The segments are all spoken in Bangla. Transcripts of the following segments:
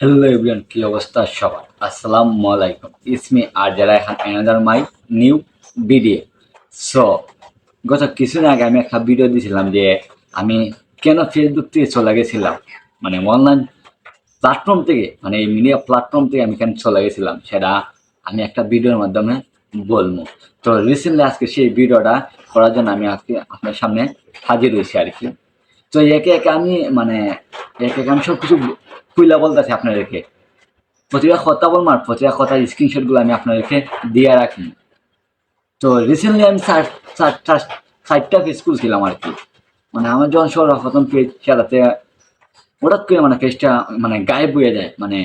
হ্যালো এভরিওয়ান, কি অবস্থা সবার? আসসালামু আলাইকুম। ইটস মি আর যারা এখন another my new video. So গত কিছুদিন আগে আমি একটা ভিডিও দিয়েছিলাম যে আমি কেন ফেসবুক থেকে চলে গেছিলাম, মানে অনলাইন প্ল্যাটফর্ম থেকে, মানে এই মিডিয়া প্ল্যাটফর্ম থেকে আমি কেন চলে গেছিলাম সেটা আমি একটা ভিডিওর মাধ্যমে বলবো। তো রিসেন্টলি আজকে সেই ভিডিওটা করার জন্য আমি আজকে আপনার সামনে হাজির হয়েছি আর কি। তো একে একে আমি মানে একে একে আমি সব কিছু খুইলা বলতেছি আপনাদেরকে। প্রতিটা কথা বলবো আর প্রতিটা কথার স্ক্রিনশটগুলো আমি আপনাদেরকে দিয়ে রাখি। তো রিসেন্টলি আমি চারটা পেজ খুলছিলাম আর কি। মানে আমার যখন সর্বপ্রথম পেজ চালাতে হঠাৎ করে মানে পেজটা মানে গায়েব হয়ে যায়, মানে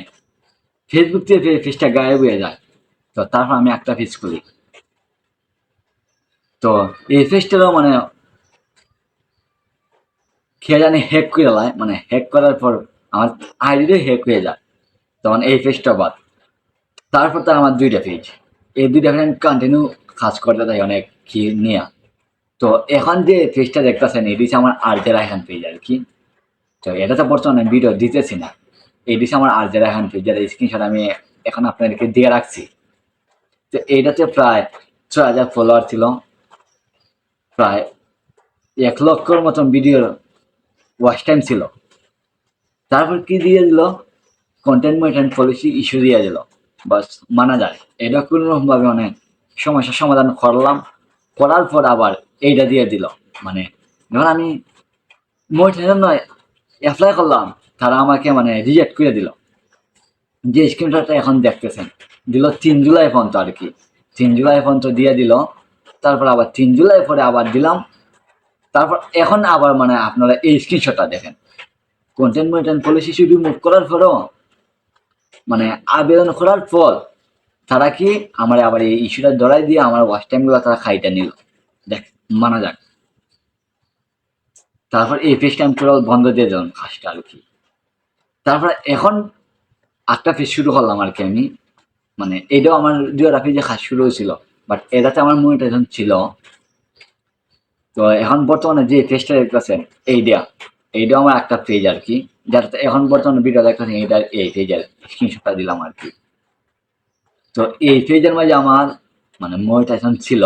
ফেসবুক থেকে পেজটা গায়েব হয়ে যায়। তো তারপর আমি একটা পেজ খুলি। তো এই পেজটারও মানে কে জানি হ্যাক করে দেয়, মানে হ্যাক করার পর আমার আইডিটাই হ্যাক হয়ে যায়। তখন এই পেজটা বাদ। তারপর তো আমার দুইটা পেজ, এই দুইটা পেজ আমি কন্টিনিউ কাজ করতে থাকি অনেক কি নিয়ে। তো এখন যে পেজটা দেখতেছেন এটি হচ্ছে আমার আর্জেরা খান পেজ আর কি। তো এটা তো বর্তমানে ভিডিও দিতেছি না, এটি হচ্ছে আমার আর্জেরা খান পেজ, যার স্ক্রিনশট আমি এখন আপনাদেরকে দিয়ে রাখছি। তো এইটাতে প্রায় 6,000 ফলোয়ার ছিল, প্রায় 1 লক্ষর মতন ভিডিওর ওয়াচ টাইম ছিল। তারপর কি দিয়ে দিল, কন্টেন্ট মেনটেন পলিসি ইস্যু দিয়ে দিল। বাস মানা যায়, এটা কোনোরকমভাবে অনেক সমস্যার সমাধান করলাম, করার পর আবার এইটা দিয়ে দিল। মানে যখন আমি মোটিভেশন নয় অ্যাপ্লাই করলাম, তারা আমাকে মানে রিজেক্ট করে দিল। যে স্ক্রিনশটটা এখন দেখতেছেন দিল 3 জুলাই পর্যন্ত আর কি, 3 জুলাই পর্যন্ত দিয়ে দিল। তারপর আবার 3 জুলাই পরে আবার দিলাম। তারপর এখন আবার মানে আপনারা এই স্ক্রিনশটটা দেখেন, কন্টেন্ট মেনটেন পলিসি শুধু মুভ করার পরও মানে আবেদন করার পর তারা কি আমার আবার এই ইস্যুটা ধরাই দিয়ে আমার ওয়াচ টাইমগুলো তারা খাইটা নিল। দেখ, মানা যাক। তারপর এই পেজটা আমি পুরো বন্ধ দিয়ে দিলাম কাজটা আর কি। তারপর এখন একটা পেজ শুরু করলাম আর কি আমি। মানে এটাও আমার দুই যে কাজ শুরু হয়েছিল, বাট এটাতে আমার মনিটাইজেশন ছিল। তো এখন বর্তমানে যে পেজটা দেখতেছেন এইটাও আমার একটা পেজ আর কি, যাতে এখন বর্তমানে ভিডিও দেখতেছেন এটা এই পেজের স্ক্রিনশটটা দিলাম আর কি। তো এই পেজের মাঝে আমার মানে মনিটাইজেশন ছিল।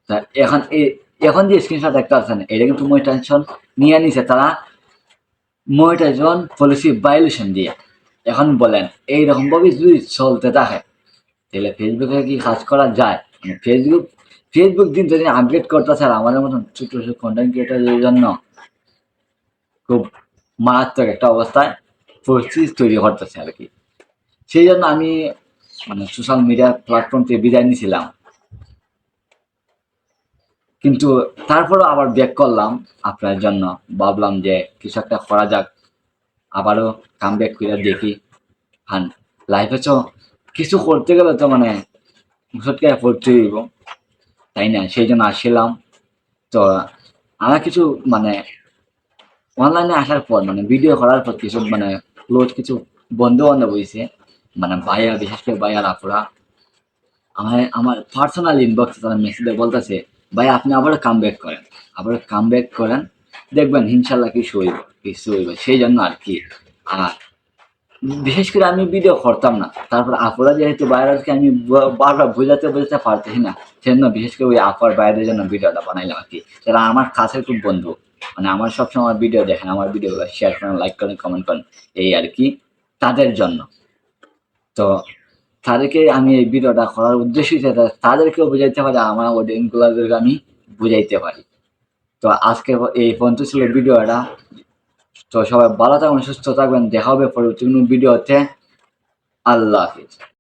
তা এখন যে স্ক্রিনশট দেখতে পাচ্ছেন এটা কিন্তু মনিটাইজেশন নিয়ে নিছে তারা, মনিটাইজেশন পলিসি ভায়োলেশন দিয়ে। এখন বলেন এইরকম ভাবে যদি চলতে থাকে তাহলে ফেসবুকে কি কাজ করা যায়? মানে ফেসবুক দিন দিন আপডেট করতেছে, আর আমাদের মতন ছোট ছোট কন্টেন্ট ক্রিয়েটারদের জন্য খুব মারাত্মক একটা অবস্থায় পরিস্থিতি তৈরি করতেছে আর কি। সেই জন্য আমি মানে সোশ্যাল মিডিয়া প্ল্যাটফর্ম থেকে বিদায় নিয়েছিলাম, কিন্তু তারপরও আবার ব্যাক করলাম আপনার জন্য। ভাবলাম যে কিছু একটা করা যাক, আবারও কাম ব্যাক করে দেখি। হান লাইফে তো কিছু করতে গেলে তো মানে সত্যি পড়তে হইব, তাই না? সেই জন্য আসছিলাম। তো আমার কিছু মানে অনলাইনে আসার পর মানে ভিডিও করার পর কিছু মানে ক্লোজ কিছু বন্ধু বান্ধব হয়েছে, মানে ভাইয়া, বিশেষ করে ভাইয়ার আপুরা আমার পার্সোনাল ইনবক্সে তারা মেসেজে বলতেছে, ভাই আপনি আবারও কাম ব্যাক করেন, আবারও কাম ব্যাক করেন, দেখবেন ইনশাল্লাহ কিছু হইব সেই জন্য আর কি। আর বিশেষ করে আমি ভিডিও করতাম না, তারপর আপুরা যেহেতু বাইরেকে আমি বারবার বোঝাতে পারতেছি না, সেজন্য বিশেষ করে ওই আপার বাইরের জন্য ভিডিওটা বানাইলাম আর কি। যারা আমার কাছের খুব বন্ধু, মানে আমার সবসময় আমার ভিডিও দেখেন, আমার ভিডিওগুলো শেয়ার করেন, লাইক করেন, কমেন্ট করেন, এই আর কি, তাদের জন্য। তো তাদেরকে আমি এই ভিডিওটা করার উদ্দেশ্যই তাদেরকেও বুঝাইতে পারি, আমার অডিয়েন্স গুলাদেরকে আমি বুঝাইতে পারি। তো আজকে এই পর্যন্ত ছিল ভিডিওটা। তো সবাই ভালো থাকবেন, সুস্থ থাকবেন, দেখা হবে পরবর্তী কোনো ভিডিওতে। আল্লাহ হাফিজ।